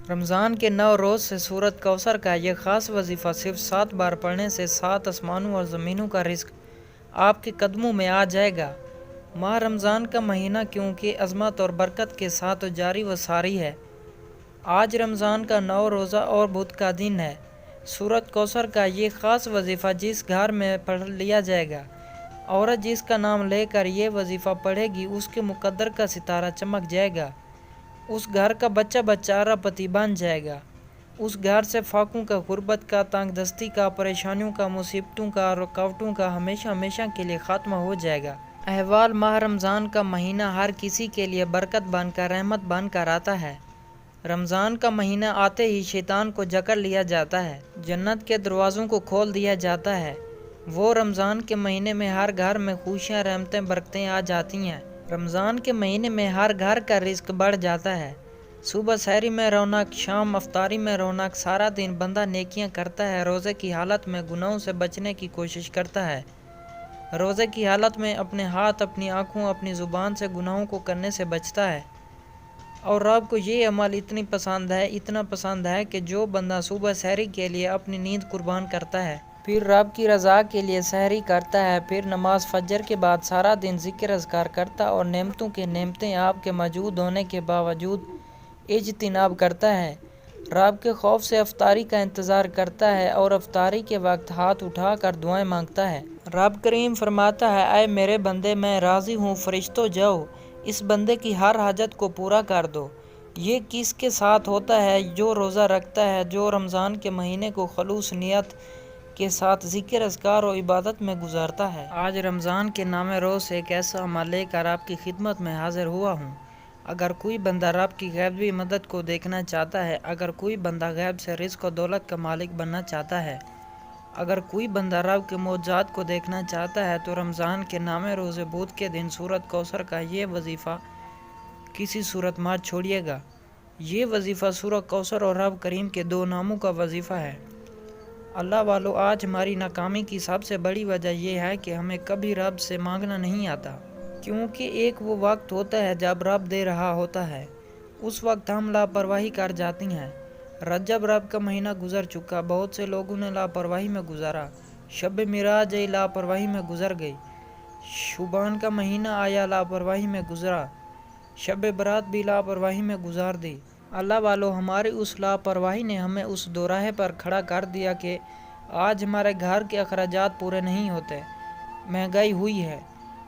رمضان کے 9 روز سے سورۃ کوثر کا یہ خاص وظیفہ صرف 7 بار پڑھنے سے 7 آسمانوں اور زمینوں کا رزق آپ کے قدموں میں آ جائے گا۔ ماہ رمضان کا مہینہ کیونکہ عظمت اور برکت کے ساتھ جاری و ساری ہے۔ آج رمضان کا 9 روزہ اور بدھ کا دن ہے۔ سورۃ کوثر کا یہ خاص وظیفہ جس گھر میں پڑھ لیا جائے گا، عورت جس کا نام لے کر یہ وظیفہ پڑھے گی، اس کے مقدر کا ستارہ چمک جائے گا، اس گھر کا بچہ بچارہ پتی بن جائے گا، اس گھر سے فاقوں کا، غربت کا، تنگ دستی کا، پریشانیوں کا، مصیبتوں کا، رکاوٹوں کا ہمیشہ ہمیشہ کے لیے خاتمہ ہو جائے گا۔ احوال ماہ رمضان کا مہینہ ہر کسی کے لیے برکت بن کر، رحمت بن کر آتا ہے۔ رمضان کا مہینہ آتے ہی شیطان کو جکڑ لیا جاتا ہے، جنت کے دروازوں کو کھول دیا جاتا ہے۔ وہ رمضان کے مہینے میں ہر گھر میں خوشیاں، رحمتیں، برکتیں آ جاتی ہیں۔ رمضان کے مہینے میں ہر گھر کا رزق بڑھ جاتا ہے۔ صبح سحری میں رونق، شام افطاری میں رونق، سارا دن بندہ نیکیاں کرتا ہے، روزے کی حالت میں گناہوں سے بچنے کی کوشش کرتا ہے، روزے کی حالت میں اپنے ہاتھ، اپنی آنکھوں، اپنی زبان سے گناہوں کو کرنے سے بچتا ہے۔ اور رب کو یہ عمل اتنا پسند ہے کہ جو بندہ صبح سحری کے لیے اپنی نیند قربان کرتا ہے، پھر رب کی رضا کے لیے سحری کرتا ہے، پھر نماز فجر کے بعد سارا دن ذکر اذکار کرتا اور نعمتوں کے نعمتیں آپ کے موجود ہونے کے باوجود اجتناب کرتا ہے، رب کے خوف سے افطاری کا انتظار کرتا ہے اور افطاری کے وقت ہاتھ اٹھا کر دعائیں مانگتا ہے۔ رب کریم فرماتا ہے، اے میرے بندے، میں راضی ہوں، فرشتوں جاؤ اس بندے کی ہر حاجت کو پورا کر دو۔ یہ کس کے ساتھ ہوتا ہے؟ جو روزہ رکھتا ہے، جو رمضان کے مہینے کو خلوص نیت کے ساتھ ذکر اذکار و عبادت میں گزارتا ہے۔ آج رمضان کے 9ویں روز سے ایک ایسا عمل لے کر آپ کی خدمت میں حاضر ہوا ہوں۔ اگر کوئی بندہ رب کی غیبی مدد کو دیکھنا چاہتا ہے، اگر کوئی بندہ غیب سے رزق و دولت کا مالک بننا چاہتا ہے، اگر کوئی بندہ رب کے معجزات کو دیکھنا چاہتا ہے، تو رمضان کے 9ویں روز بدھ کے دن سورۃ کوثر کا یہ وظیفہ کسی صورت مت چھوڑیے گا۔ یہ وظیفہ سورۃ کوثر اور رب کریم کے 2 ناموں کا وظیفہ ہے۔ اللہ والو، آج ہماری ناکامی کی سب سے بڑی وجہ یہ ہے کہ ہمیں کبھی رب سے مانگنا نہیں آتا، کیونکہ ایک وہ وقت ہوتا ہے جب رب دے رہا ہوتا ہے، اس وقت ہم لاپرواہی کر جاتی ہیں۔ رجب رب کا مہینہ گزر چکا، بہت سے لوگوں نے لاپرواہی میں گزارا، شب معراج آئی، لاپرواہی میں گزر گئی، شعبان کا مہینہ آیا، لاپرواہی میں گزرا، شب برات بھی لاپرواہی میں گزار دی۔ اللہ والو، ہماری اس لاپرواہی نے ہمیں اس دوراہے پر کھڑا کر دیا کہ آج ہمارے گھر کے اخراجات پورے نہیں ہوتے، مہنگائی ہوئی ہے،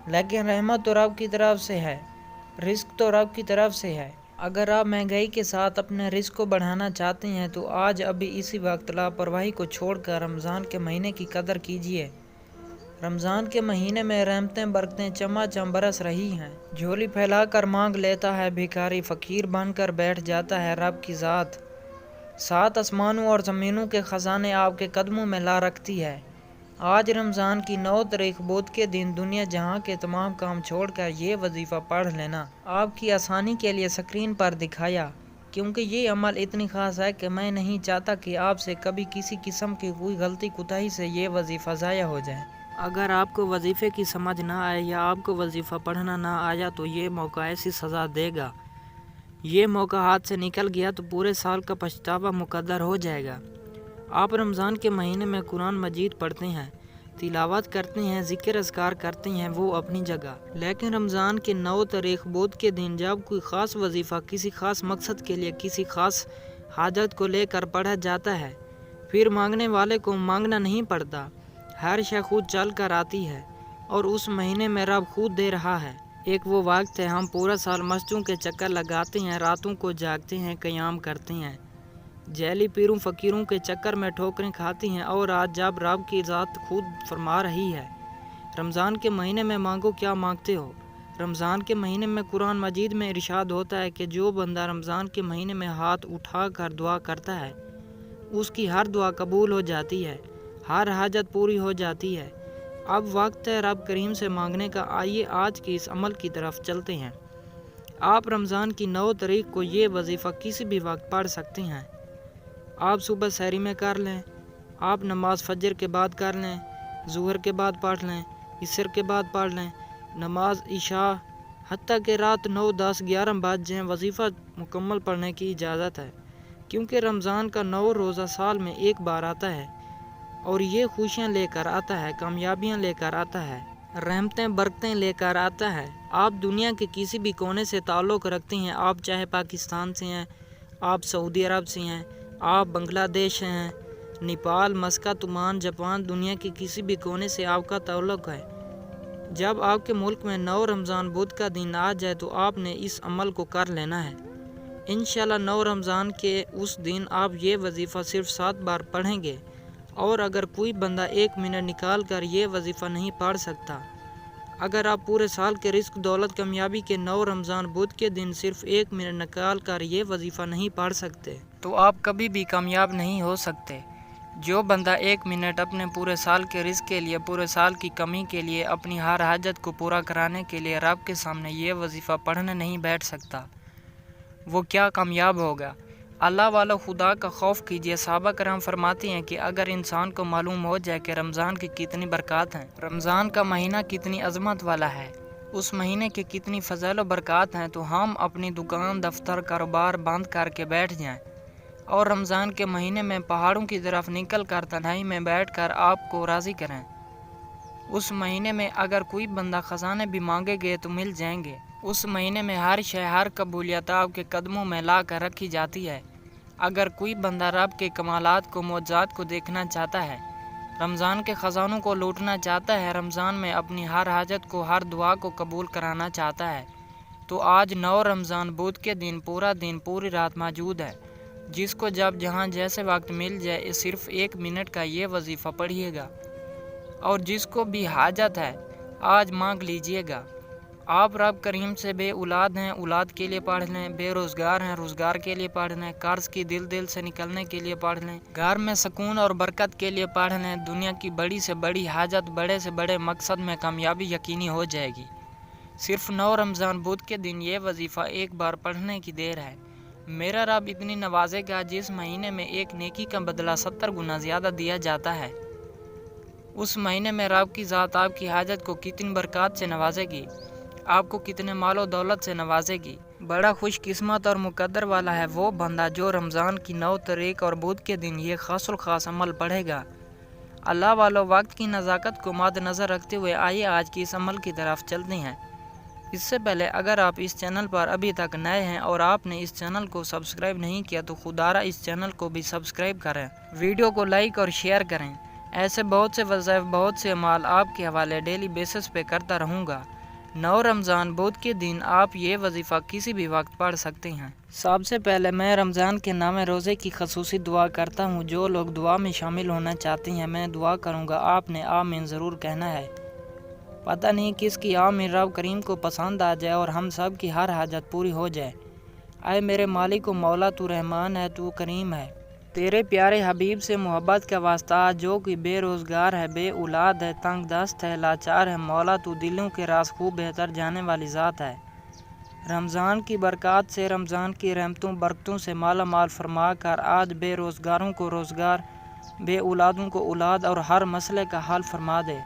لیکن رحمت تو رب کی طرف سے ہے، رزق تو رب کی طرف سے ہے۔ اگر آپ مہنگائی کے ساتھ اپنے رزق کو بڑھانا چاہتے ہیں تو آج ابھی اسی وقت لاپرواہی کو چھوڑ کر رمضان کے مہینے کی قدر کیجیے۔ رمضان کے مہینے میں رحمتیں، برکتیں چماچم برس رہی ہیں۔ جھولی پھیلا کر مانگ لیتا ہے بھکاری، فقیر بن کر بیٹھ جاتا ہے رب کی ذات، 7 آسمانوں اور زمینوں کے خزانے آپ کے قدموں میں لا رکھتی ہے۔ آج رمضان کی 9 تاریخ بدھ کے دن دنیا جہاں کے تمام کام چھوڑ کر یہ وظیفہ پڑھ لینا آپ کی آسانی کے لیے اسکرین پر دکھایا، کیونکہ یہ عمل اتنی خاص ہے کہ میں نہیں چاہتا کہ آپ سے کبھی کسی قسم کی کوئی غلطی کوتاہی سے یہ وظیفہ ضائع ہو جائے۔ اگر آپ کو وظیفے کی سمجھ نہ آئے یا آپ کو وظیفہ پڑھنا نہ آیا تو یہ موقع ایسی سزا دے گا، یہ موقع ہاتھ سے نکل گیا تو پورے سال کا پچھتاوا مقدر ہو جائے گا۔ آپ رمضان کے مہینے میں قرآن مجید پڑھتے ہیں، تلاوت کرتے ہیں، ذکر اذکار کرتے ہیں، وہ اپنی جگہ، لیکن رمضان کے 9 تاریخ بدھ کے دن جب کوئی خاص وظیفہ کسی خاص مقصد کے لیے کسی خاص حاجت کو لے کر پڑھا جاتا ہے، پھر مانگنے والے کو مانگنا نہیں پڑتا، ہر شے خود چل کر آتی ہے اور اس مہینے میں رب خود دے رہا ہے۔ ایک وہ وقت ہے ہم پورا سال مسجدوں کے چکر لگاتے ہیں، راتوں کو جاگتے ہیں، قیام کرتے ہیں، جیلی پیروں فقیروں کے چکر میں ٹھوکریں کھاتی ہیں، اور آج جب رب کی ذات خود فرما رہی ہے، رمضان کے مہینے میں مانگو کیا مانگتے ہو۔ رمضان کے مہینے میں قرآن مجید میں ارشاد ہوتا ہے کہ جو بندہ رمضان کے مہینے میں ہاتھ اٹھا کر دعا کرتا ہے، اس کی ہر دعا قبول ہو جاتی ہے، ہر حاجت پوری ہو جاتی ہے۔ اب وقت ہے رب کریم سے مانگنے کا، آئیے آج کے اس عمل کی طرف چلتے ہیں۔ آپ رمضان کی 9 تاریخ کو یہ وظیفہ کسی بھی وقت پڑھ سکتے ہیں۔ آپ صبح سحری میں کر لیں، آپ نماز فجر کے بعد کر لیں، ظہر کے بعد پڑھ لیں، عصر کے بعد پڑھ لیں، نماز عشاء، حتیٰ کہ رات 9، 10، 11 بج جائیں، وظیفہ مکمل پڑھنے کی اجازت ہے۔ کیونکہ رمضان کا 9 روزہ سال میں ایک بار آتا ہے اور یہ خوشیاں لے کر آتا ہے، کامیابیاں لے کر آتا ہے، رحمتیں برکتیں لے کر آتا ہے۔ آپ دنیا کے کسی بھی کونے سے تعلق رکھتے ہیں، آپ چاہے پاکستان سے ہیں، آپ سعودی عرب سے ہیں، آپ بنگلہ دیش سے ہیں، نیپال، مسقط، عمان، جاپان، دنیا کے کسی بھی کونے سے آپ کا تعلق ہے، جب آپ کے ملک میں 9 رمضان بدھ کا دن آ جائے تو آپ نے اس عمل کو کر لینا ہے۔ انشاءاللہ 9 رمضان کے اس دن آپ یہ وظیفہ صرف 7 بار پڑھیں گے، اور اگر کوئی بندہ 1 منٹ نکال کر یہ وظیفہ نہیں پڑھ سکتا، اگر آپ پورے سال کے رزق دولت کامیابی کے 9 رمضان بدھ کے دن صرف 1 منٹ نکال کر یہ وظیفہ نہیں پڑھ سکتے تو آپ کبھی بھی کامیاب نہیں ہو سکتے۔ جو بندہ 1 منٹ اپنے پورے سال کے رزق کے لیے، پورے سال کی کمی کے لیے، اپنی ہر حاجت کو پورا کرانے کے لیے رب کے سامنے یہ وظیفہ پڑھنے نہیں بیٹھ سکتا، وہ کیا کامیاب ہوگا؟ اللہ والو خدا کا خوف کیجیے۔ صحابہ کرام فرماتے ہیں کہ اگر انسان کو معلوم ہو جائے کہ رمضان کی کتنی برکات ہیں، رمضان کا مہینہ کتنی عظمت والا ہے، اس مہینے کی کتنی فضائل و برکات ہیں، تو ہم اپنی دکان، دفتر، کاروبار بند کر کے بیٹھ جائیں اور رمضان کے مہینے میں پہاڑوں کی طرف نکل کر تنہائی میں بیٹھ کر آپ کو راضی کریں۔ اس مہینے میں اگر کوئی بندہ خزانے بھی مانگے گئے تو مل جائیں گے۔ اس مہینے میں ہر شے، ہر قبولیت آپ کے قدموں میں لا کر رکھی جاتی ہے۔ اگر کوئی بندہ رب کے کمالات کو، معجزات کو دیکھنا چاہتا ہے، رمضان کے خزانوں کو لوٹنا چاہتا ہے، رمضان میں اپنی ہر حاجت کو، ہر دعا کو قبول کرانا چاہتا ہے، تو آج 9 رمضان بدھ کے دن پورا دن، پوری رات موجود ہے۔ جس کو جب جہاں جیسے وقت مل جائے صرف 1 منٹ کا یہ وظیفہ پڑھیے گا، اور جس کو بھی حاجت ہے آج مانگ لیجئے گا۔ آپ رب کریم سے بے اولاد ہیں، اولاد کے لیے پڑھ لیں، بے روزگار ہیں، روزگار کے لیے پڑھ لیں، قرض کی دل سے نکلنے کے لیے پڑھ لیں، گھر میں سکون اور برکت کے لیے پڑھ لیں، دنیا کی بڑی سے بڑی حاجت، بڑے سے بڑے مقصد میں کامیابی یقینی ہو جائے گی۔ صرف 9 رمضان بدھ کے دن یہ وظیفہ ایک بار پڑھنے کی دیر ہے۔ میرا رب اتنی نوازے گا، جس مہینے میں ایک نیکی کا بدلہ 70 گنا زیادہ دیا جاتا ہے، اس مہینے میں رب کی ذات آپ کی حاجت کو کتنی برکات سے نوازے گی، آپ کو کتنے مال و دولت سے نوازے گی۔ بڑا خوش قسمت اور مقدر والا ہے وہ بندہ جو رمضان کی 9 تاریخ اور بدھ کے دن یہ خاص الخاص عمل پڑھے گا۔ اللہ والو، وقت کی نزاکت کو مد نظر رکھتے ہوئے آئیے آج کی اس عمل کی طرف چلتے ہیں۔ اس سے پہلے اگر آپ اس چینل پر ابھی تک نئے ہیں اور آپ نے اس چینل کو سبسکرائب نہیں کیا تو خدارہ اس چینل کو بھی سبسکرائب کریں، ویڈیو کو لائک اور شیئر کریں۔ ایسے بہت سے وظائف، بہت سے اعمال آپ کے حوالے ڈیلی بیسس پہ کرتا رہوں گا۔ 9 رمضان بدھ کے دن آپ یہ وظیفہ کسی بھی وقت پڑھ سکتے ہیں۔ سب سے پہلے میں رمضان کے نام روزے کی خصوصی دعا کرتا ہوں۔ جو لوگ دعا میں شامل ہونا چاہتے ہیں، میں دعا کروں گا، آپ نے آمین ضرور کہنا ہے۔ پتہ نہیں کس کی آمین رب کریم کو پسند آ جائے اور ہم سب کی ہر حاجت پوری ہو جائے۔ اے میرے مالک و مولا، تو رحمان ہے، تو کریم ہے۔ تیرے پیارے حبیب سے محبت کا واسطہ، جو کہ بے روزگار ہے، بے اولاد ہے، تنگ دست ہے، لاچار ہے، مولا تو دلوں کے راز خوب بہتر جانے والی ذات ہے۔ رمضان کی برکات سے، رمضان کی رحمتوں برکتوں سے مالا مال فرما کر آج بے روزگاروں کو روزگار، بے اولادوں کو اولاد اور ہر مسئلے کا حل فرما دے۔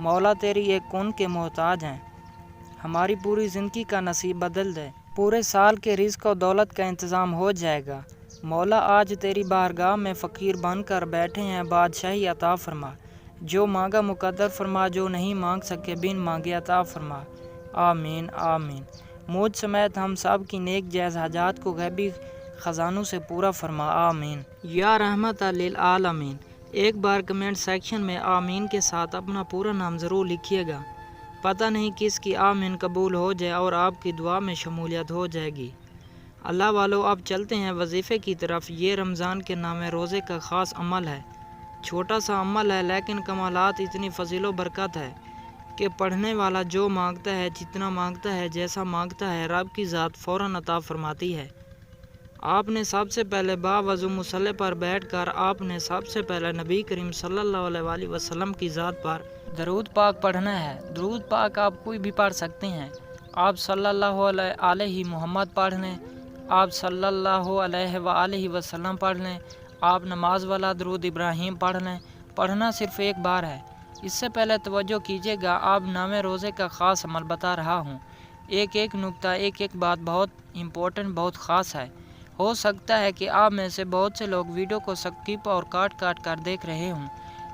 مولا تیری ایک کن کے محتاج ہیں، ہماری پوری زندگی کا نصیب بدل دے، پورے سال کے رزق و دولت کا انتظام ہو جائے گا۔ مولا آج تیری بارگاہ میں فقیر بن کر بیٹھے ہیں، بادشاہی عطا فرما، جو مانگا مقدر فرما، جو نہیں مانگ سکے بن مانگے عطا فرما۔ آمین آمین۔ مجھ سمیت ہم سب کی نیک جائز حاجات کو غیبی خزانوں سے پورا فرما۔ آمین یا رحمت للعالمین۔ ایک بار کمنٹ سیکشن میں آمین کے ساتھ اپنا پورا نام ضرور لکھیے گا، پتہ نہیں کس کی آمین قبول ہو جائے اور آپ کی دعا میں شمولیت ہو جائے گی۔ اللہ والو، اب چلتے ہیں وظیفے کی طرف۔ یہ رمضان کے نام روزے کا خاص عمل ہے، چھوٹا سا عمل ہے لیکن کمالات اتنی فضیل و برکت ہے کہ پڑھنے والا جو مانگتا ہے، جتنا مانگتا ہے، جیسا مانگتا ہے، رب کی ذات فوراً عطا فرماتی ہے۔ آپ نے سب سے پہلے باوضو مصلی پر بیٹھ کر آپ نے سب سے پہلے نبی کریم صلی اللہ علیہ وسلم کی ذات پر درود پاک پڑھنا ہے۔ درود پاک آپ کوئی بھی پڑھ سکتے ہیں۔ آپ صلی اللہ علیہ محمد پڑھ لیں، آپ صلی اللہ علیہ وآلہ وسلم پڑھ لیں، آپ نماز والا درود ابراہیم پڑھ لیں۔ پڑھنا صرف ایک بار ہے۔ اس سے پہلے توجہ کیجیے گا، آپ نام روزے کا خاص عمل بتا رہا ہوں۔ ایک نکتہ، ایک بات بہت امپورٹنٹ، بہت خاص ہے، ہو سکتا ہے کہ آپ میں سے بہت سے لوگ ویڈیو کو سکپ اور کاٹ کر دیکھ رہے ہوں،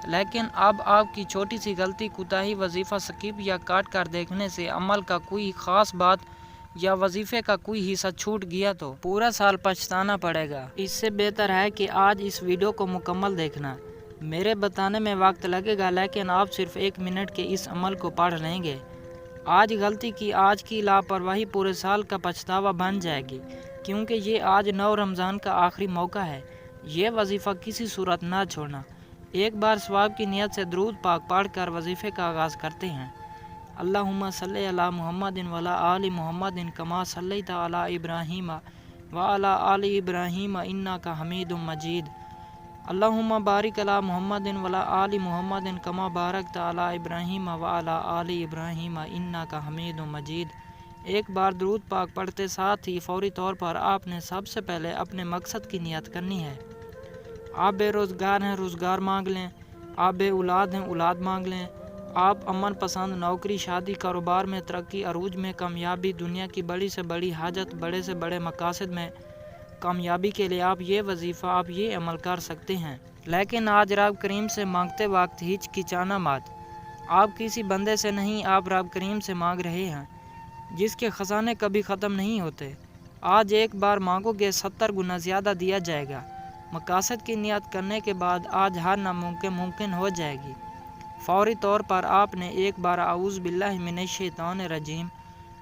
لیکن اب آپ کی چھوٹی سی غلطی، کوتاہی، وظیفہ سکپ یا کاٹ کر دیکھنے سے عمل کا کوئی خاص بات یا وظیفے کا کوئی حصہ چھوٹ گیا تو پورا سال پچھتانا پڑے گا۔ اس سے بہتر ہے کہ آج اس ویڈیو کو مکمل دیکھنا۔ میرے بتانے میں وقت لگے گا، لیکن آپ صرف 1 منٹ کے اس عمل کو پڑھ لیں گے۔ آج غلطی کی، آج کی لاپرواہی پورے سال کا پچھتاوا بن جائے گی، کیونکہ یہ آج 9 رمضان کا آخری موقع ہے۔ یہ وظیفہ کسی صورت نہ چھوڑنا۔ ایک بار ثواب کی نیت سے درود پاک پڑھ کر وظیفے کا آغاز کرتے ہیں۔ اللہم صلی علی محمد وعلی آل محمد کما صلیت علی ابراہیم وعلی آل ابراہیم انک حمید مجید۔ اللہم بارک علی محمد وعلی آل محمد کما بارکت علی ابراہیم وعلی آل ابراہیم انک حمید مجید۔ ایک بار درود پاک پڑھتے ساتھ ہی فوری طور پر آپ نے سب سے پہلے اپنے مقصد کی نیت کرنی ہے۔ آپ بے روزگار ہیں، روزگار مانگ لیں۔ آپ بے اولاد ہیں، اولاد مانگ لیں۔ آپ امن پسند، نوکری، شادی، کاروبار میں ترقی، عروج میں کامیابی، دنیا کی بڑی سے بڑی حاجت، بڑے سے بڑے مقاصد میں کامیابی کے لیے آپ یہ وظیفہ، آپ یہ عمل کر سکتے ہیں۔ لیکن آج رب کریم سے مانگتے وقت ہچکچانا مت۔ آپ کسی بندے سے نہیں، آپ رب کریم سے مانگ رہے ہیں، جس کے خزانے کبھی ختم نہیں ہوتے۔ آج ایک بار مانگو گے 70 گنا زیادہ دیا جائے گا۔ مقاصد کی نیت کرنے کے بعد آج ہر ناممکن ممکن ہو جائے گی۔ فوری طور پر آپ نے ایک بار اعوذ باللہ من الشیطان الرجیم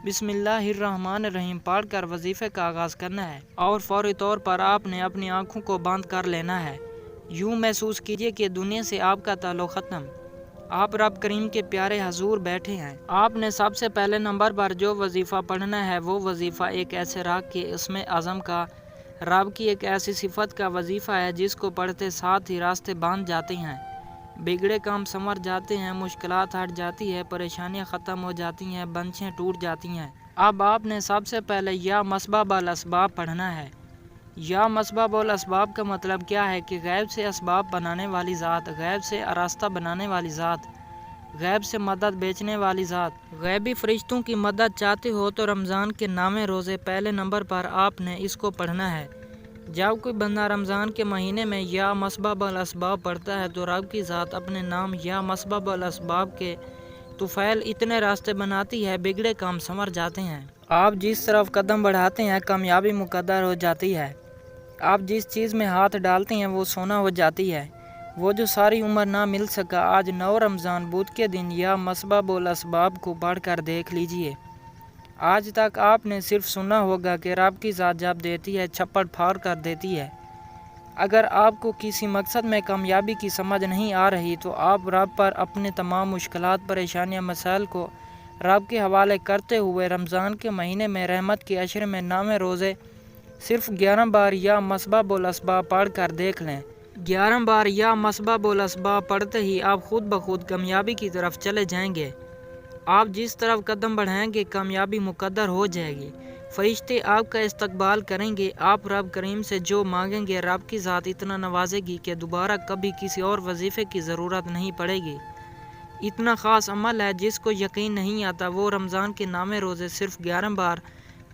بسم اللہ الرحمن الرحیم پڑھ کر وظیفے کا آغاز کرنا ہے، اور فوری طور پر آپ نے اپنی آنکھوں کو بند کر لینا ہے۔ یوں محسوس کیجیے کہ دنیا سے آپ کا تعلق ختم۔ آپ رب کریم کے پیارے حضور بیٹھے ہیں۔ آپ نے سب سے پہلے نمبر پر جو وظیفہ پڑھنا ہے وہ وظیفہ ایک ایسے راگ کے اسم اعظم کا، رب کی ایک ایسی صفت کا وظیفہ ہے جس کو پڑھتے ساتھ ہی راستے باندھ جاتے ہیں، بگڑے کام سنور جاتے ہیں، مشکلات ہٹ جاتی ہے، پریشانیاں ختم ہو جاتی ہیں، بندشیں ٹوٹ جاتی ہیں۔ اب آپ نے سب سے پہلے یا مسبب الاسباب پڑھنا ہے۔ یا مسبب الاسباب کا مطلب کیا ہے کہ غیب سے اسباب بنانے والی ذات، غیب سے راستہ بنانے والی ذات، غیب سے مدد بیچنے والی ذات۔ غیبی فرشتوں کی مدد چاہتے ہو تو رمضان کے نامے روزے پہلے نمبر پر آپ نے اس کو پڑھنا ہے۔ جب کوئی بندہ رمضان کے مہینے میں یا مسبب الاسباب پڑھتا ہے تو رب کی ذات اپنے نام یا مسبب الاسباب کے طفیل اتنے راستے بناتی ہے، بگڑے کام سنور جاتے ہیں۔ آپ جس طرف قدم بڑھاتے ہیں کامیابی مقدر ہو جاتی ہے۔ آپ جس چیز میں ہاتھ ڈالتے ہیں وہ سونا ہو جاتی ہے۔ وہ جو ساری عمر نہ مل سکا، آج 9 رمضان بدھ کے دن یا مسبب الاسباب کو پڑھ کر دیکھ لیجئے۔ آج تک آپ نے صرف سنا ہوگا کہ رب کی ذات جب دیتی ہے چھپڑ پھاڑ کر دیتی ہے۔ اگر آپ کو کسی مقصد میں کامیابی کی سمجھ نہیں آ رہی تو آپ رب پر اپنے تمام مشکلات، پریشانیاں، مسائل کو رب کے حوالے کرتے ہوئے رمضان کے مہینے میں رحمت کے عشر میں نامے روزے صرف 11 بار یا مسبب الاسباب پڑھ کر دیکھ لیں۔ 11 بار یا مسبب الاسباب پڑھتے ہی آپ خود بخود کامیابی کی طرف چلے جائیں گے۔ آپ جس طرف قدم بڑھائیں گے کامیابی مقدر ہو جائے گی۔ فرشتے آپ کا استقبال کریں گے۔ آپ رب کریم سے جو مانگیں گے رب کی ذات اتنا نوازے گی کہ دوبارہ کبھی کسی اور وظیفے کی ضرورت نہیں پڑے گی۔ اتنا خاص عمل ہے جس کو یقین نہیں آتا وہ رمضان کے نامے روزے صرف 11 بار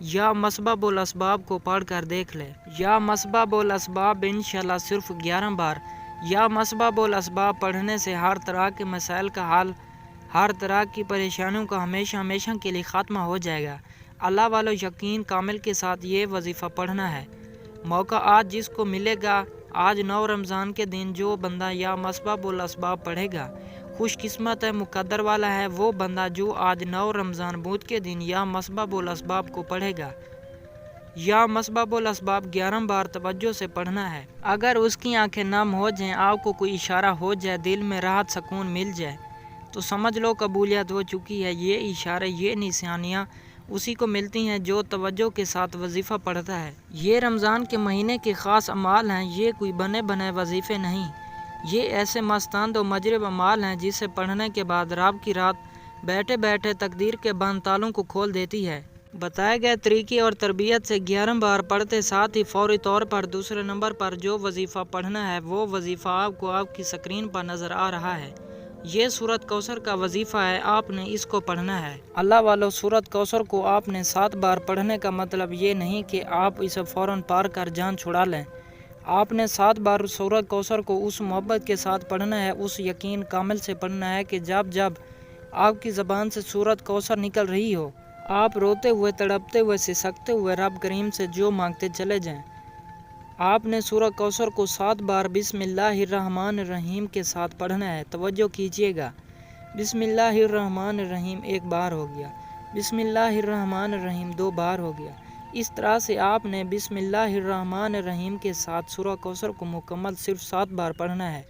یا مسبب الاسباب کو پڑھ کر دیکھ لے۔ یا مسبب الاسباب انشاءاللہ صرف 11 بار یا مسبب الاسباب پڑھنے سے ہر طرح کے مسائل کا حل، ہر طرح کی پریشانیوں کا ہمیشہ ہمیشہ کے لیے خاتمہ ہو جائے گا۔ اللہ والو یقین کامل کے ساتھ یہ وظیفہ پڑھنا ہے۔ موقع آج جس کو ملے گا، آج 9 رمضان کے دن جو بندہ یا مسبب الاسباب پڑھے گا خوش قسمت ہے، مقدر والا ہے وہ بندہ جو آج 9 رمضان بدھ کے دن یا مسبب الاسباب کو پڑھے گا۔ یا مسبب الاسباب 11 بار توجہ سے پڑھنا ہے۔ اگر اس کی آنکھیں نم ہو جائیں، آپ کو کوئی اشارہ ہو جائے، دل میں راحت سکون مل جائے تو سمجھ لو قبولیت ہو چکی ہے۔ یہ اشارے، یہ نشانیاں اسی کو ملتی ہیں جو توجہ کے ساتھ وظیفہ پڑھتا ہے۔ یہ رمضان کے مہینے کے خاص اعمال ہیں، یہ کوئی بنے بنائے وظیفے نہیں۔ یہ ایسے مستند و مجرب اعمال ہیں جسے پڑھنے کے بعد رب کی رات بیٹھے بیٹھے تقدیر کے بند تالوں کو کھول دیتی ہے۔ بتائے گئے طریقے اور تربیت سے 11 بار پڑھتے ساتھ ہی فوری طور پر دوسرے نمبر پر جو وظیفہ پڑھنا ہے وہ وظیفہ آپ کو آپ کی سکرین پر نظر آ رہا ہے۔ یہ سورت کوثر کا وظیفہ ہے، آپ نے اس کو پڑھنا ہے۔ اللہ والو، سورت کوثر کو آپ نے 7 بار پڑھنے کا مطلب یہ نہیں کہ آپ اسے فوراً پار کر جان چھڑا لیں۔ آپ نے 7 بار سورت کوثر کو اس محبت کے ساتھ پڑھنا ہے، اس یقین کامل سے پڑھنا ہے کہ جب جب آپ کی زبان سے سورت کوثر نکل رہی ہو، آپ روتے ہوئے، تڑپتے ہوئے، سسکتے ہوئے رب کریم سے جو مانگتے چلے جائیں۔ آپ نے سورہ کوثر کو 7 بار بسم اللہ الرحمن الرحیم کے ساتھ پڑھنا ہے۔ توجہ کیجیے گا، بسم اللہ الرحمن الرحیم 1 بار ہو گیا، بسم اللہ الرحمن الرحیم 2 بار ہو گیا۔ اس طرح سے آپ نے بسم اللہ الرحمن الرحیم کے ساتھ سورہ کوثر کو مکمل صرف 7 بار پڑھنا ہے۔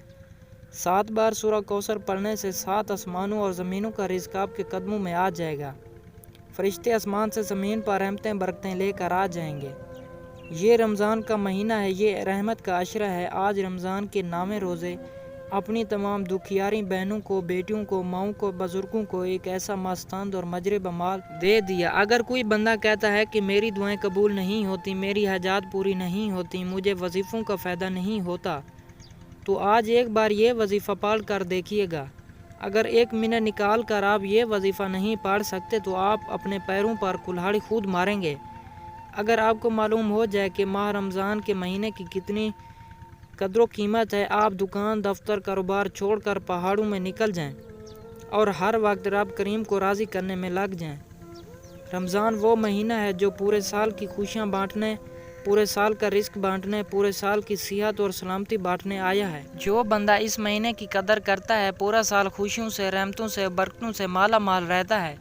7 بار سورہ کوثر پڑھنے سے 7 آسمانوں اور زمینوں کا رزق آپ کے قدموں میں آ جائے گا۔ فرشتے آسمان سے زمین پر رحمتیں برکتیں لے کر آ جائیں گے۔ یہ رمضان کا مہینہ ہے، یہ رحمت کا عشرہ ہے۔ آج رمضان کے نامے روزے اپنی تمام دکھیاری بہنوں کو، بیٹیوں کو، ماؤں کو، بزرگوں کو ایک ایسا مستند اور مجرب مال دے دیا۔ اگر کوئی بندہ کہتا ہے کہ میری دعائیں قبول نہیں ہوتی، میری حاجات پوری نہیں ہوتی، مجھے وظیفوں کا فائدہ نہیں ہوتا، تو آج ایک بار یہ وظیفہ پڑھ کر دیکھیے گا۔ اگر 1 منٹ نکال کر آپ یہ وظیفہ نہیں پڑھ سکتے تو آپ اپنے پیروں پر کلہاڑی خود ماریں گے۔ اگر آپ کو معلوم ہو جائے کہ ماہ رمضان کے مہینے کی کتنی قدر و قیمت ہے، آپ دکان، دفتر، کاروبار چھوڑ کر پہاڑوں میں نکل جائیں اور ہر وقت رب کریم کو راضی کرنے میں لگ جائیں۔ رمضان وہ مہینہ ہے جو پورے سال کی خوشیاں بانٹنے، پورے سال کا رزق بانٹنے، پورے سال کی صحت اور سلامتی بانٹنے آیا ہے۔ جو بندہ اس مہینے کی قدر کرتا ہے، پورا سال خوشیوں سے، رحمتوں سے، برکتوں سے مالا مال رہتا ہے۔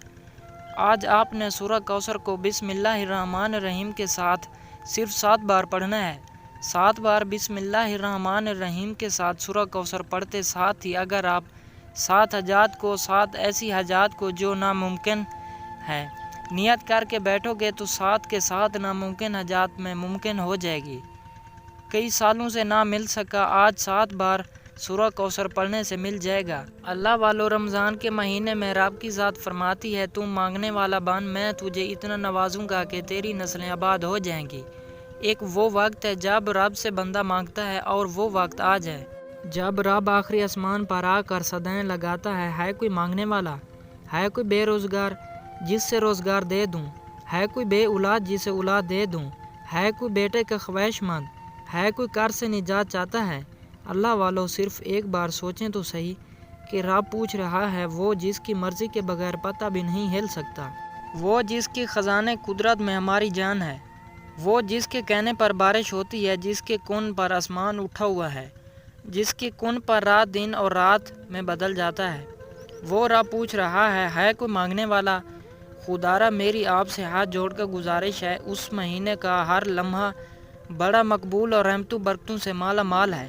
آج آپ نے سورہ کوثر کو بسم اللہ الرحمن الرحیم کے ساتھ صرف 7 بار پڑھنا ہے۔ 7 بار بسم اللہ الرحمن الرحیم کے ساتھ سورہ کوثر پڑھتے ساتھ ہی اگر آپ 7 حاجات کو، 7 ایسی حاجات کو جو ناممکن ہے، نیت کر کے بیٹھو گے تو 7 کے 7 ناممکن حاجات میں ممکن ہو جائے گی۔ کئی سالوں سے نہ مل سکا، آج 7 بار سورہ کوثر پڑھنے سے مل جائے گا۔ اللہ والو، رمضان کے مہینے میں رب کی ذات فرماتی ہے، تم مانگنے والا بن، میں تجھے اتنا نوازوں گا کہ تیری نسلیں آباد ہو جائیں گی۔ ایک وہ وقت ہے جب رب سے بندہ مانگتا ہے اور وہ وقت آ جائے جب رب آخری آسمان پر آ کر صدائیں لگاتا ہے کوئی مانگنے والا؟ ہے کوئی بے روزگار جس سے روزگار دے دوں؟ ہے کوئی بے اولاد جسے اولاد دے دوں؟ ہے کوئی بیٹے کا خواہش مند؟ ہے کوئی قرض سے نجات چاہتا ہے؟ اللہ والو، صرف ایک بار سوچیں تو صحیح کہ رب پوچھ رہا ہے، وہ جس کی مرضی کے بغیر پتہ بھی نہیں ہل سکتا، وہ جس کی خزانے قدرت میں ہماری جان ہے، وہ جس کے کہنے پر بارش ہوتی ہے، جس کے کن پر آسمان اٹھا ہوا ہے، جس کی کن پر رات دن اور رات میں بدل جاتا ہے، وہ رب پوچھ رہا ہے کوئی مانگنے والا؟ خدارا، میری آپ سے ہاتھ جوڑ کر گزارش ہے، اس مہینے کا ہر لمحہ بڑا مقبول اور رحمتوں برکتوں سے مالا مال ہے۔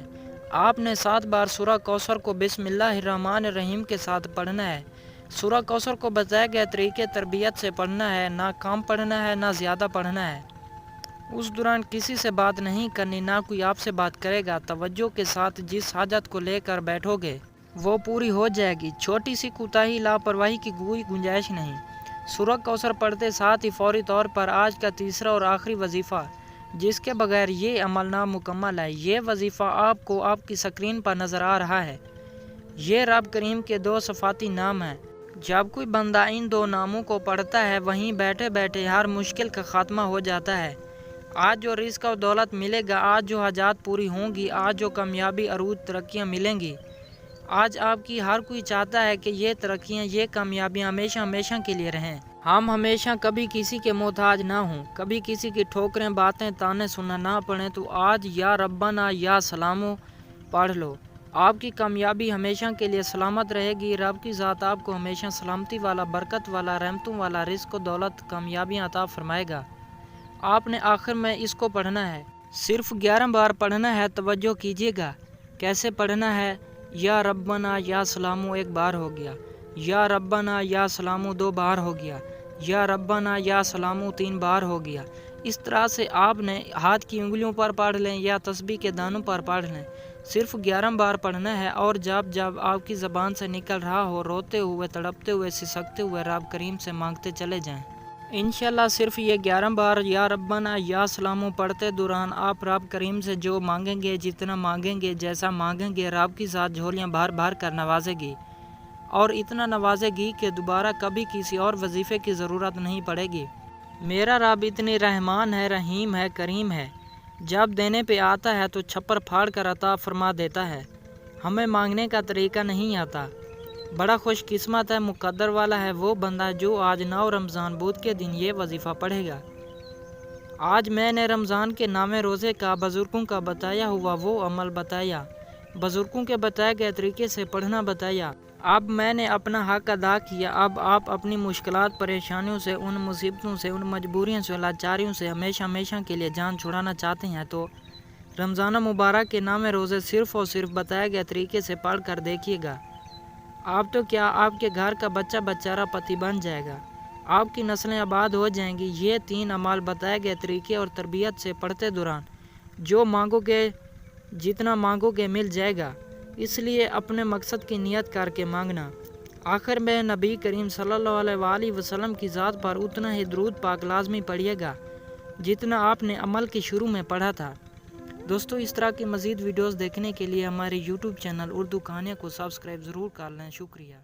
آپ نے 7 بار سورہ کوثر کو بسم اللہ الرحمن الرحیم کے ساتھ پڑھنا ہے۔ سورہ کوثر کو بتائے گئے طریقے تربیت سے پڑھنا ہے، نہ کام پڑھنا ہے، نہ زیادہ پڑھنا ہے۔ اس دوران کسی سے بات نہیں کرنی، نہ کوئی آپ سے بات کرے گا۔ توجہ کے ساتھ جس حاجت کو لے کر بیٹھو گے وہ پوری ہو جائے گی۔ چھوٹی سی کوتاہی، لاپرواہی کی کوئی گنجائش نہیں۔ سورہ کوثر پڑھتے ساتھ ہی فوری طور پر آج کا تیسرا اور آخری وظیفہ، جس کے بغیر یہ عمل نامکمل ہے، یہ وظیفہ آپ کو آپ کی سکرین پر نظر آ رہا ہے۔ یہ رب کریم کے 2 صفاتی نام ہیں۔ جب کوئی بندہ ان 2 ناموں کو پڑھتا ہے، وہیں بیٹھے بیٹھے ہر مشکل کا خاتمہ ہو جاتا ہے۔ آج جو رزق و دولت ملے گا، آج جو حاجات پوری ہوں گی، آج جو کامیابی، عروج، ترقیاں ملیں گی، آج آپ کی ہر کوئی چاہتا ہے کہ یہ ترقیاں، یہ کامیابیاں ہمیشہ ہمیشہ کے لیے رہیں۔ ہم ہمیشہ کبھی کسی کے محتاج نہ ہوں، کبھی کسی کی ٹھوکریں، باتیں، تانے سننا نہ پڑیں۔ تو آج یا ربنا یا سلامو پڑھ لو، آپ کی کامیابی ہمیشہ کے لیے سلامت رہے گی۔ رب کی ذات آپ کو ہمیشہ سلامتی والا، برکت والا، رحمتوں والا رزق و دولت، کامیابیاں عطا فرمائے گا۔ آپ نے آخر میں اس کو پڑھنا ہے، صرف 11 بار پڑھنا ہے۔ توجہ کیجیے گا کیسے پڑھنا ہے۔ یا ربنا یا سلامو 1 بار ہو گیا، یا ربنا یا سلامو 2 بار ہو گیا، یا ربنا یا سلامو 3 بار ہو گیا۔ اس طرح سے آپ نے ہاتھ کی انگلیوں پر پڑھ لیں یا تسبیح کے دانوں پر پڑھ لیں، صرف 11 بار پڑھنا ہے۔ اور جب جب آپ کی زبان سے نکل رہا ہو، روتے ہوئے، تڑپتے ہوئے، سسکتے ہوئے رب کریم سے مانگتے چلے جائیں۔ انشاءاللہ صرف یہ 11 بار یا ربنا یا سلامو پڑھتے دوران آپ رب کریم سے جو مانگیں گے، جتنا مانگیں گے، جیسا مانگیں گے، رب کی ذات جھولیاں بھر بھر کر نوازے گی۔ اور اتنا نوازے گی کہ دوبارہ کبھی کسی اور وظیفے کی ضرورت نہیں پڑے گی۔ میرا رب اتنی رحمان ہے، رحیم ہے، کریم ہے، جب دینے پہ آتا ہے تو چھپر پھاڑ کر عطا فرما دیتا ہے، ہمیں مانگنے کا طریقہ نہیں آتا۔ بڑا خوش قسمت ہے، مقدر والا ہے وہ بندہ جو آج 9 رمضان بدھ کے دن یہ وظیفہ پڑھے گا۔ آج میں نے رمضان کے نام روزے کا بزرگوں کا بتایا ہوا وہ عمل بتایا، بزرگوں کے بتائے گئے طریقے سے پڑھنا بتایا۔ اب میں نے اپنا حق ادا کیا، اب آپ اپنی مشکلات، پریشانیوں سے، ان مصیبتوں سے، ان مجبوریوں سے، لاچاریوں سے ہمیشہ ہمیشہ کے لیے جان چھڑانا چاہتے ہیں تو رمضان مبارک کے نام روزے صرف اور صرف بتائے گئے طریقے سے پڑھ کر دیکھیے گا۔ آپ تو کیا، آپ کے گھر کا بچہ بچارہ پتی بن جائے گا، آپ کی نسلیں آباد ہو جائیں گی۔ یہ 3 اعمال بتائے گئے طریقے اور تربیت سے پڑھتے دوران جو مانگو گے، جتنا مانگو گے مل جائے گا، اس لیے اپنے مقصد کی نیت کر کے مانگنا۔ آخر میں نبی کریم صلی اللہ علیہ وآلہ وسلم کی ذات پر اتنا ہی درود پاک لازمی پڑھیے گا جتنا آپ نے عمل کے شروع میں پڑھا تھا۔ دوستو، اس طرح کی مزید ویڈیوز دیکھنے کے لیے ہمارے YouTube چینل اردو کہانیاں کو سبسکرائب ضرور کر لیں۔ شکریہ۔